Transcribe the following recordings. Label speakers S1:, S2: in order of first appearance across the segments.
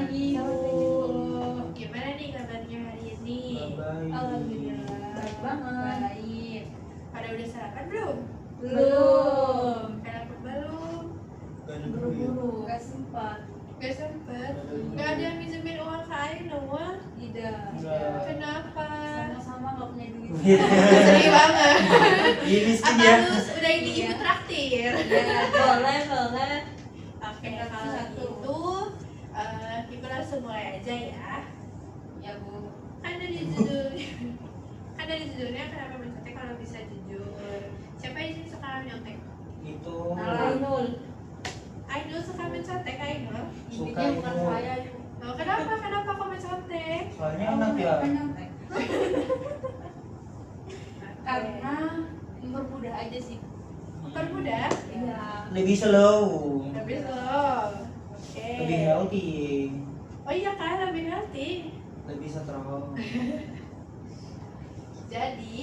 S1: pagi Bu.
S2: Gimana nih kabarnya hari ini?
S3: Baik.
S1: Alhamdulillah.
S4: Baik banget.
S1: Baik.
S2: Pada udah sarapan belum?
S1: Belum.
S2: Kenapa belum?
S3: Gak ada duit.
S1: Buru-buru. Gak sempat.
S2: Gak sempet.
S3: Gak ada duit.
S2: Gak ada yang minjemin uang ke Ain Noah.
S1: Tidak.
S3: Enggak.
S2: Kenapa?
S1: Sama-sama nggak punya duit.
S2: Sedih banget.
S3: Ini miskin
S2: Apa
S3: ya.
S2: harus udah ini
S1: Iya.
S2: ibu traktir?
S1: Ya, boleh.
S2: Oke,
S1: Satu.
S2: kalau gitu kita langsung mulai aja ya.
S1: Ya Bu.
S2: Kan dari judulnya kenapa mencontek kalau bisa jujur. Siapa yang sini suka nyontek?
S3: Itu
S1: Ainul.
S2: Ainul suka mencontek, Ainul.
S3: Suka
S1: Intinya bukan
S3: itu.
S1: saya.
S2: Oh, kenapa kok mencontek?
S3: soalnya enak ya.
S1: Karena mempermudah aja sih.
S2: Permudah,
S1: Iya.
S3: Lebih slow.
S2: lebih slow. Oke.
S3: Lebih healthy.
S2: Oh iya kan, lebih healthy.
S3: Lebih strong.
S2: Jadi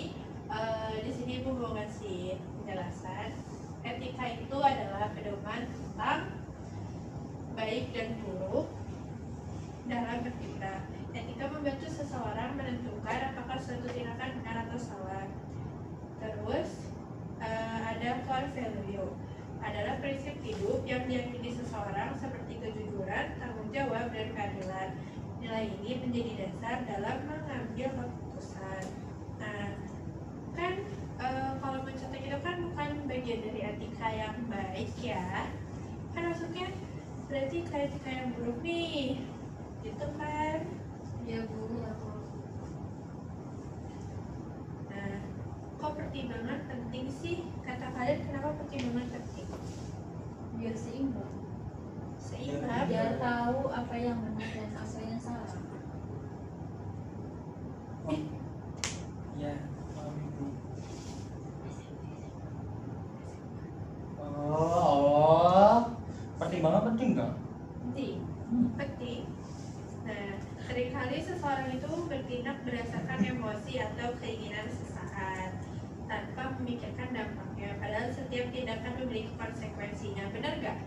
S2: di sini ibu mau ngasih penjelasan. Etika itu adalah pedoman tentang baik dan buruk dalam bertindak. Etika membantu seseorang menentukan apakah suatu tindakan benar atau salah. Terus ada core value, adalah prinsip hidup yang diyakini seseorang seperti kejujuran, tanggung jawab, dan keadilan. Nilai ini menjadi dasar dalam mengambil keputusan. Nah, kan kalau mencontek itu kan bukan bagian dari etika yang baik ya. Kan maksudnya berarti etika yang buruk nih, gitu kan?
S1: Ya Bu.
S2: Nah, kok pertimbangan penting sih? Kata kalian kenapa pertimbangan penting?
S1: Biar seimbang.
S2: Seimbang.
S1: Biar tahu apa yang benar dan apa yang salah.
S3: Ya, paham Ibu. Oh. Pertimbangan penting nggak?
S2: Penting. Penting. Nah, seringkali seseorang itu bertindak berdasarkan emosi atau keinginan sesaat tanpa memikirkan dampaknya. Padahal setiap tindakan memiliki konsekuensinya. Benar nggak?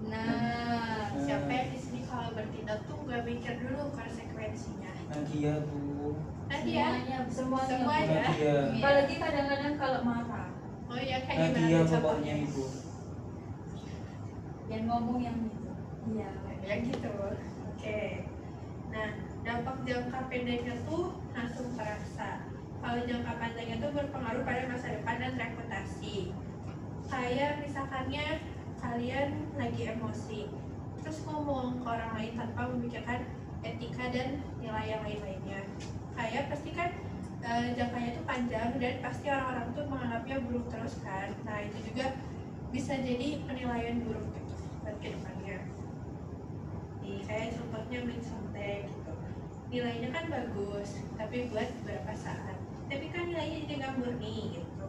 S1: Nah,
S2: Siapa yang di sini kalau bertindak tuh nggak mikir dulu konsekuensinya?
S3: Nadia Bu.
S2: Nadia.
S1: semuanya.
S2: Semuanya.
S3: Nadia.
S1: Apalagi kadang-kadang kalau marah,
S2: Oh iya, kayak
S3: Nadia
S2: gimana
S3: bapaknya
S2: contohnya?
S3: Ibu.
S1: yang ngomong yang gitu. Iya.
S2: Ya gitu. Oke. Nah, dampak jangka pendeknya tuh langsung terasa. Kalau jangka panjangnya tuh berpengaruh pada masa depan dan reputasi. Kayak misalkannya kalian lagi emosi, terus ngomong ke orang lain tanpa memikirkan etika dan nilai yang lain-lainnya. Kayak pasti kan jangkanya tuh panjang dan pasti orang-orang tuh menganggapnya buruk terus kan. Nah, itu juga bisa jadi penilaian buruk gitu buat kedepannya. Nih, kayak contohnya mencontek gitu. Nilainya kan bagus, tapi buat beberapa saat. Tapi kan nilainya jadi nggak murni gitu.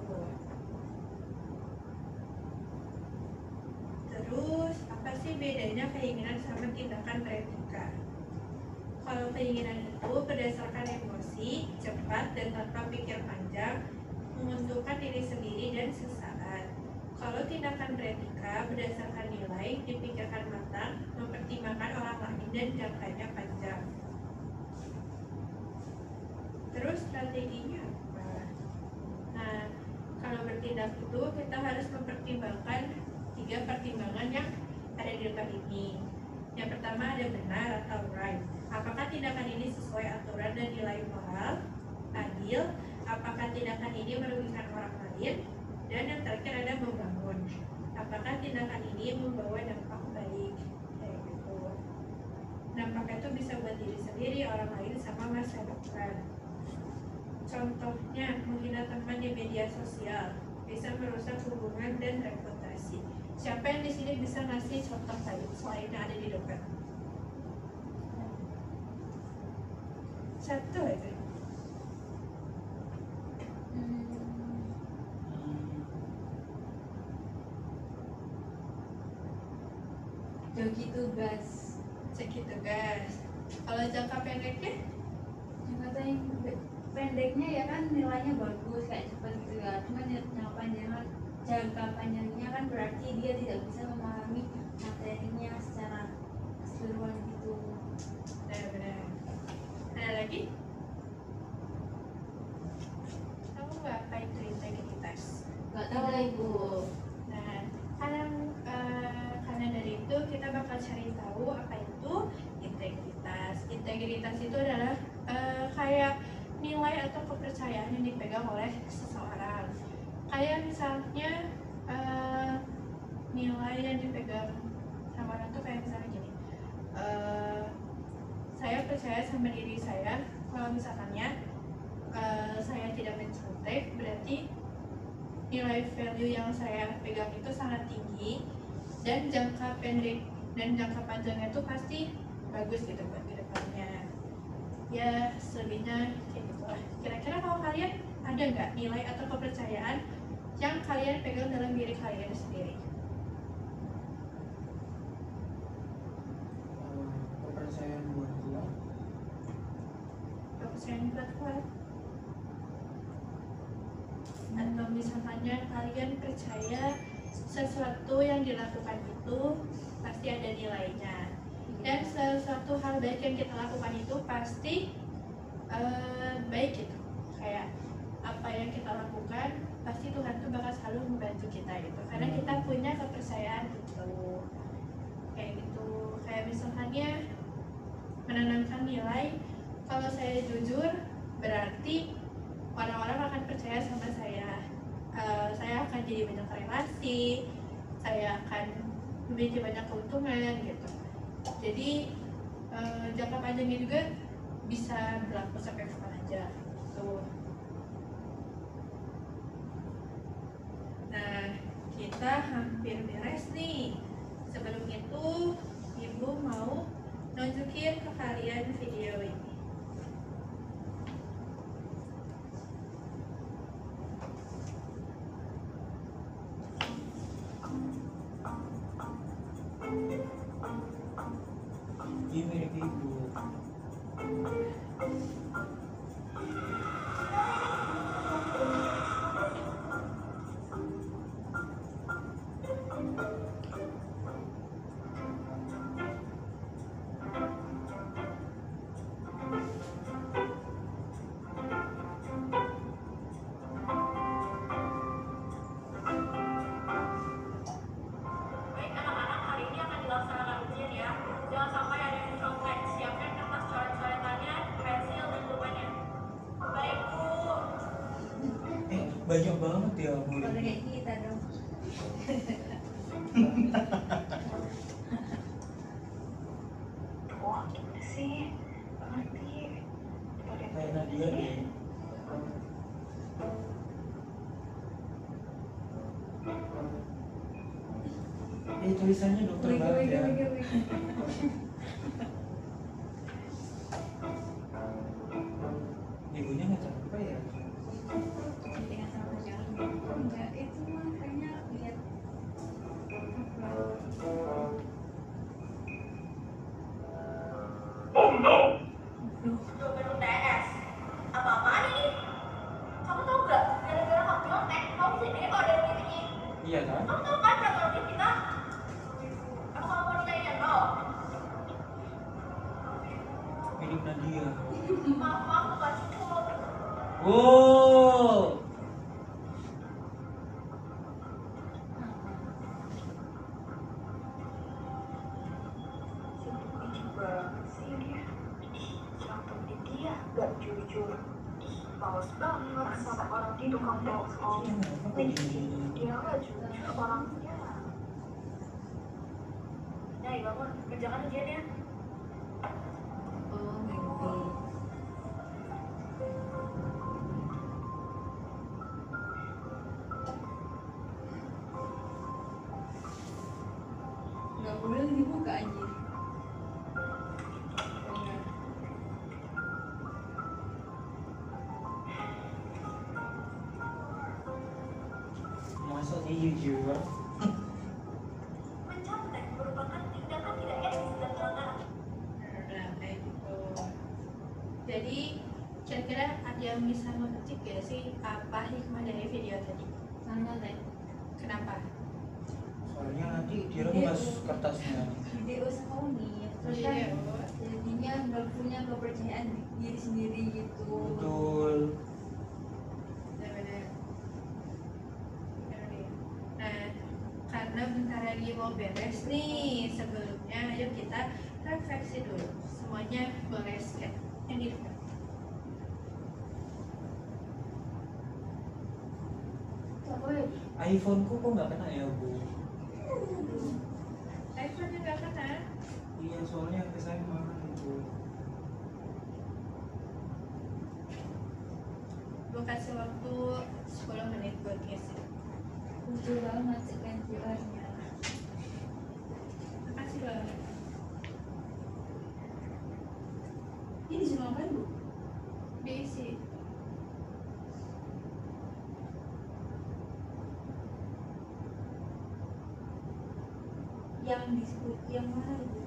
S2: Terus, apa sih bedanya keinginan sama tindakan beretika? Kalau keinginan itu berdasarkan emosi, cepat dan tanpa pikir panjang, menguntungkan diri sendiri dan sesaat. Kalau tindakan beretika berdasarkan nilai, dipikirkan matang, mempertimbangkan orang lain dan jangkanya panjang. Terus strateginya apa? Nah, kalau bertindak itu kita harus mempertimbangkan 3 pertimbangan yang ada di depan ini. Yang pertama ada benar atau right. Apakah tindakan ini sesuai aturan dan nilai moral? Adil. Apakah tindakan ini merugikan orang lain? Dan yang terakhir ada membangun. Apakah tindakan ini membawa dampak baik? Kayak gitu. Dampaknya itu bisa buat diri sendiri, orang lain, sama masa depan. Contohnya, menghina teman di media sosial bisa merusak hubungan dan reputasi. Siapa yang di sini bisa ngasih contoh selain yang ada di depan? Satu aja.
S1: Joki tugas.
S2: Segi tugas. Kalau jangka pendeknya,
S1: Jangka yang pendeknya ya kan nilainya bagus kayak cepat gitu ya. Cuma jangka panjangnya kan berarti dia tidak bisa memahami materinya secara keseluruhan gitu.
S2: lagi? Tahu nggak apa itu integritas?
S1: Nggak tahu lah ibu.
S2: Nah, karena dari itu kita bakal cari tahu apa itu integritas. Integritas itu adalah kayak nilai atau kepercayaan yang dipegang oleh seseorang. Kayak misalnya nilai yang dipegang sama orang tuh kayak misalnya gini. Saya percaya sama diri saya. Kalau misalkannya saya tidak mencontek, berarti nilai value yang saya pegang itu sangat tinggi dan jangka pendek dan jangka panjangnya itu pasti bagus gitu buat kedepannya. Ya selebihnya kayak gitu lah. Kira-kira kalau kalian ada nggak nilai atau kepercayaan yang kalian pegang dalam diri kalian sendiri?
S3: Kepercayaan buat Tuhan.
S2: Kepercayaan kuat. Atau misalnya kalian percaya sesuatu yang dilakukan itu pasti ada nilainya, dan sesuatu hal baik yang kita lakukan itu pasti baik gitu. Kayak apa yang kita lakukan pasti Tuhan tuh bakal selalu membantu kita gitu, karena kita punya kepercayaan gitu. Kayak gitu, kayak misalnya menanamkan nilai, kalau saya jujur berarti orang-orang akan percaya sama saya. Saya akan jadi banyak relasi, saya akan memiliki banyak keuntungan gitu. Jadi jangka panjangnya juga bisa berlaku sampai kapan aja gitu. Nah, kita hampir beres nih. Sebelum itu, Ibu mau nunjukin ke kalian video ini.
S3: Ini mirip ibu.
S2: Baik anak-anak, hari ini akan dilaksanakan ujian ya. Jangan sampai ada yang contek. Siapkan kertas coret-coretannya, pensil, dan pulpennya. Baik, Bu.
S3: Banyak banget ya murid.
S1: Kalau kayak kita dong.
S4: Wah, gimana sih? Nanti
S3: Kayak Nadia deh. Tulisannya dokter banget ya. Ibunya nggak capek ya?
S1: Dengan sama jangan. Enggak, itu mah kayaknya lihat
S2: Jawaban UTS. Apa-apaan ini? Kamu tahu nggak? Gara-gara kamu nyontek, kamu bisa DO dari TV-nya.
S3: Iya kan?
S2: Kamu tahu kan peraturan kita? Apa kamu mau nanya no?
S3: Mirip Nadia.
S2: Maaf, bukan itu.
S3: Wow.
S4: ini banget sih dia. Sampai dia gak jujur. Males banget sama orang di tukang bohong. Dia gak jujur orangnya. Nyai bangun, kerjakan ujiannya.
S1: oh mimpi. Nggak boleh dibuka anjir. Enggak.
S3: Masa sih jujur?
S4: Mencontek merupakan tindakan tidak etis dan pelanggaran.
S2: Nah, kayak gitu. Jadi, kira-kira ada yang bisa memetik gak sih apa hikmah dari video tadi?
S1: Sama deh.
S2: Kenapa?
S3: Soalnya nanti diremas kertasnya.
S1: Video sekali ya. Terus
S2: Iya,
S1: kan
S2: Bu.
S1: jadinya punya kepercayaan diri sendiri gitu.
S3: Betul.
S2: Benar-benar. Nah, karena bentar lagi mau beres nih, sebelumnya ayo kita refleksi dulu. Semuanya boleh scan yang di depan.
S3: iPhone-ku kok nggak kena ya, Bu?
S2: iPhone-nya nggak kena.
S3: Iya, soalnya HP saya mahal itu.
S2: Gue kasih waktu 10 menit buat ngisi.
S1: Lucu banget sekian QR-nya.
S2: Makasih banget.
S1: Ini cuma apa Bu?
S2: Diisi.
S1: Yang disebut yang mana Bu?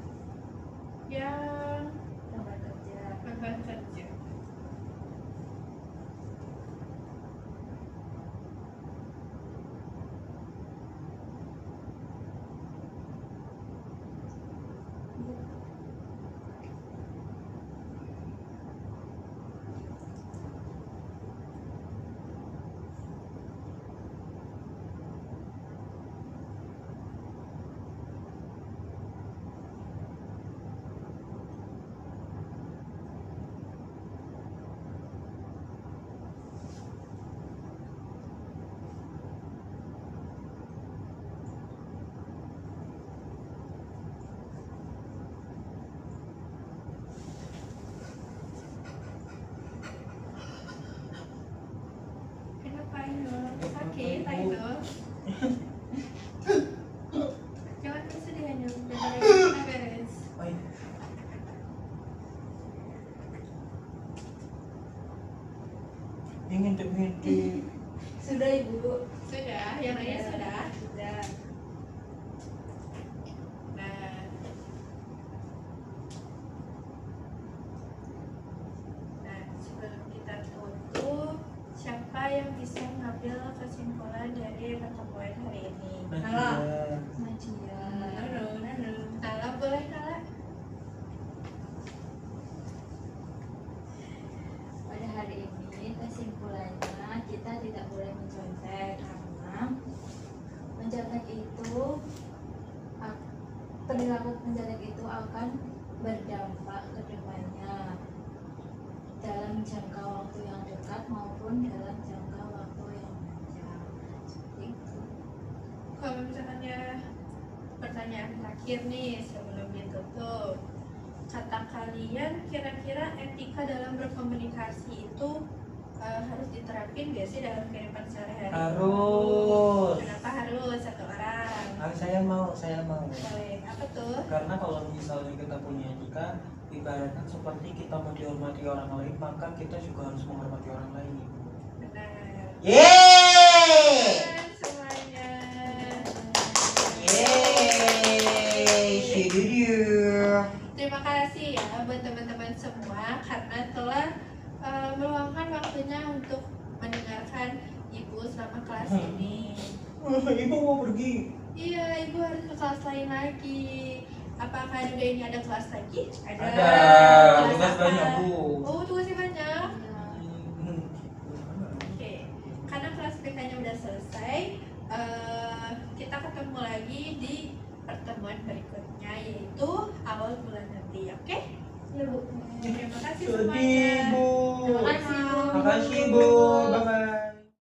S2: Yang
S1: Tempat kerja.
S2: tempat kerja. Kenapa Aino? Sakit Aino? Jangan bersedih Aino, bentar lagi kita beres.
S3: Oi. Ngintip-ngintip.
S1: Sudah Ibu.
S2: Sudah, yang lainnya sudah.
S1: Sudah.
S2: Nah, sebelum kita tutup, siapa yang bisa mengambil kesimpulan dari pertemuan hari ini? Nala.
S1: Najia.
S2: Nala boleh Nala?
S1: Pada hari ini kesimpulannya kita tidak boleh mencontek karena mencontek itu perilaku mencontek itu akan berdampak ke depannya dalam jangka waktu yang dekat maupun dalam jangka waktu yang panjang. Seperti itu.
S2: Kalau misalnya pertanyaan terakhir nih sebelum ditutup, kata kalian kira-kira etika dalam berkomunikasi itu harus diterapin gak sih dalam kehidupan sehari-hari?
S3: Harus.
S2: Kenapa harus satu orang?
S3: Saya mau.
S2: Boleh. Apa tuh?
S3: Karena kalau misalnya kita punya etika, ibaratnya seperti kita mau dihormati orang lain, maka kita juga harus menghormati orang lain.
S2: Benar.
S3: Yeay!
S2: Semuanya.
S3: Yeay! Shidudu.
S2: Terima kasih ya buat teman-teman semua karena telah meluangkan waktunya untuk mendengarkan Ibu selama kelas ini.
S3: Ibu mau pergi.
S2: Iya, Ibu harus ke kelas lain lagi. Apakah juga ini ada kelas lagi?
S3: Ada.
S2: Kelas
S3: Tugas
S2: apa?
S3: banyak, Bu.
S2: Oh, tugasnya banyak.
S1: Ya.
S2: Oke, karena kelas PK-nya udah selesai, kita ketemu lagi di pertemuan berikutnya yaitu awal bulan nanti, oke?
S1: Ya Bu.
S2: Terima kasih
S3: Sedih,
S2: semuanya.
S3: Bu.
S1: Terima kasih Bu.
S3: Makasih, Bu. Bye.